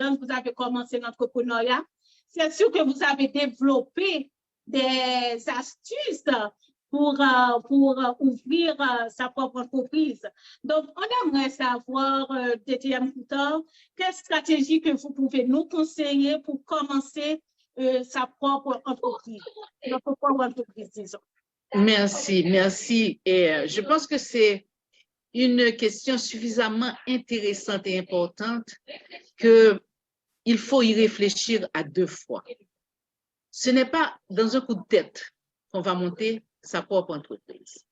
quand vous avez commencé l'entrepreneuriat, c'est sûr que vous avez développé des astuces pour ouvrir sa propre entreprise. Donc, on aimerait savoir, DTM Couture, quelle stratégie que vous pouvez nous conseiller pour commencer sa propre entreprise, notre propre entreprise, disons. Merci, merci. Et je pense que c'est une question suffisamment intéressante et importante qu'il faut y réfléchir à 2 fois. Ce n'est pas dans un coup de tête qu'on va monter sa propre entreprise.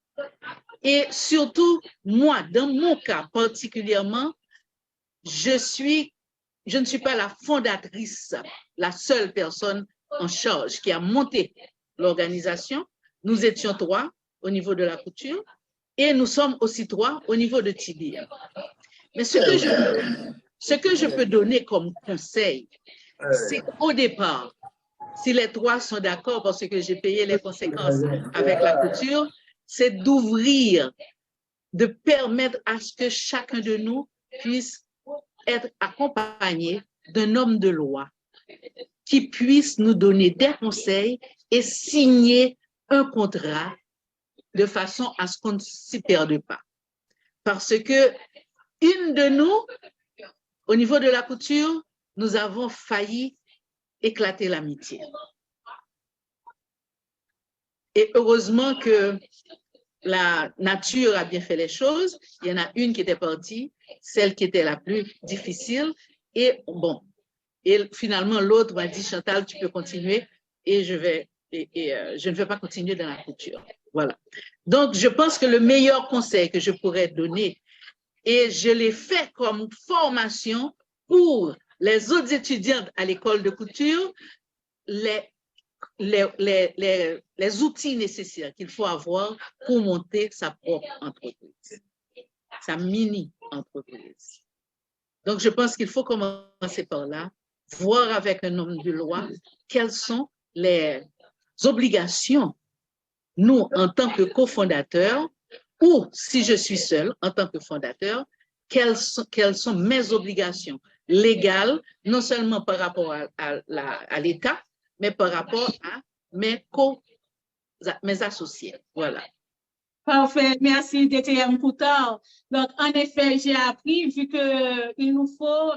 Et surtout, moi, dans mon cas particulièrement, je ne suis pas la fondatrice, la seule personne en charge qui a monté l'organisation. Nous étions 3 au niveau de la couture et nous sommes aussi 3 au niveau de TDM. Mais ce que je peux donner comme conseil, c'est qu'au départ, si les 3 sont d'accord parce que j'ai payé les conséquences avec la couture, c'est d'ouvrir, de permettre à ce que chacun de nous puisse être accompagné d'un homme de loi qui puisse nous donner des conseils et signer un contrat de façon à ce qu'on ne s'y perde pas. Parce que une de nous, au niveau de la couture, nous avons failli éclater l'amitié. Et heureusement que la nature a bien fait les choses. Il y en a une qui était partie, celle qui était la plus difficile. Et bon, et finalement l'autre m'a dit, Chantal, tu peux continuer et je ne vais pas continuer dans la couture. Voilà. Donc, je pense que le meilleur conseil que je pourrais donner, et je l'ai fait comme formation pour les autres étudiantes à l'école de couture, les outils nécessaires qu'il faut avoir pour monter sa propre entreprise, sa mini-entreprise. Donc, je pense qu'il faut commencer par là, voir avec un homme de loi quelles sont les obligations, nous, en tant que cofondateurs, ou si je suis seule, en tant que fondateur, quelles sont mes obligations légales, non seulement par rapport à l'État, mais par rapport à mes associés. Voilà. Parfait, merci DTM Couture. Donc, en effet, j'ai appris, vu qu'il nous faut,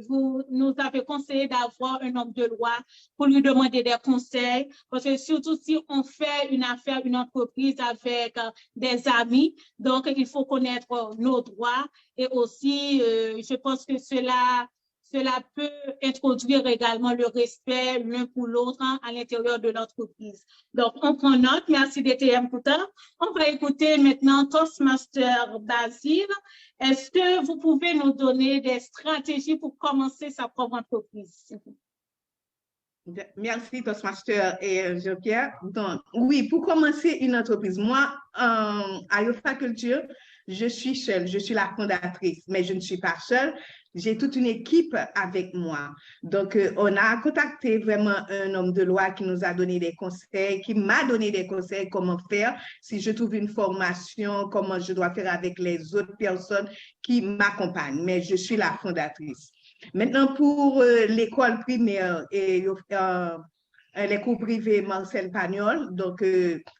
vous nous avez conseillé d'avoir un homme de loi pour lui demander des conseils, parce que surtout si on fait une affaire, une entreprise avec des amis, donc il faut connaître nos droits et aussi, je pense que cela peut introduire également le respect l'un pour l'autre à l'intérieur de l'entreprise. Donc, on prend note. Merci DTM Couture. On va écouter maintenant Toastmaster Basile. Est-ce que vous pouvez nous donner des stratégies pour commencer sa propre entreprise? Merci Toastmaster et Jean-Pierre. Donc, oui, pour commencer une entreprise, moi, à Yofa Culture, je suis seule, je suis la fondatrice, mais je ne suis pas seule. J'ai toute une équipe avec moi. Donc, on a contacté vraiment un homme de loi qui nous a donné des conseils, qui m'a donné des conseils comment faire, si je trouve une formation, comment je dois faire avec les autres personnes qui m'accompagnent. Mais je suis la fondatrice. Maintenant, pour l'école primaire et les cours privés Marcel Pagnol, donc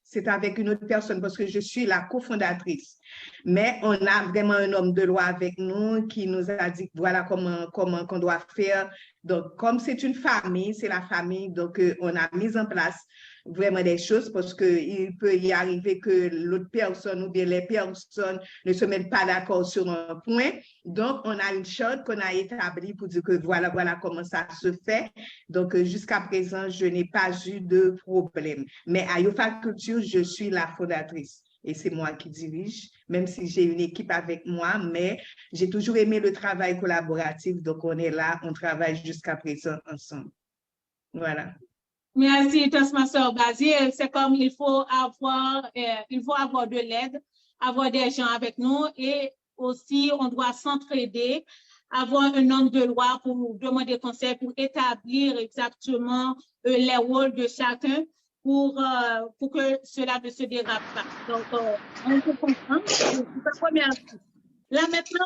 c'est avec une autre personne parce que je suis la cofondatrice. Mais on a vraiment un homme de loi avec nous qui nous a dit voilà comment qu'on doit faire. Donc, comme c'est une famille, c'est la famille, donc on a mis en place vraiment des choses parce qu'il peut y arriver que l'autre personne ou bien les personnes ne se mettent pas d'accord sur un point. Donc, on a une charte qu'on a établie pour dire que voilà comment ça se fait. Donc, jusqu'à présent, je n'ai pas eu de problème. Mais à Yofa Culture, je suis la fondatrice. Et c'est moi qui dirige, même si j'ai une équipe avec moi, mais j'ai toujours aimé le travail collaboratif. Donc, on est là, on travaille jusqu'à présent ensemble. Voilà. Merci, Toastmaster Basile. C'est comme il faut avoir de l'aide, avoir des gens avec nous et aussi on doit s'entraider, avoir un homme de loi pour demander conseil, pour établir exactement les rôles de chacun pour que cela ne se dérape pas. Donc, on peut comprendre. C'est la première chose. Là, maintenant,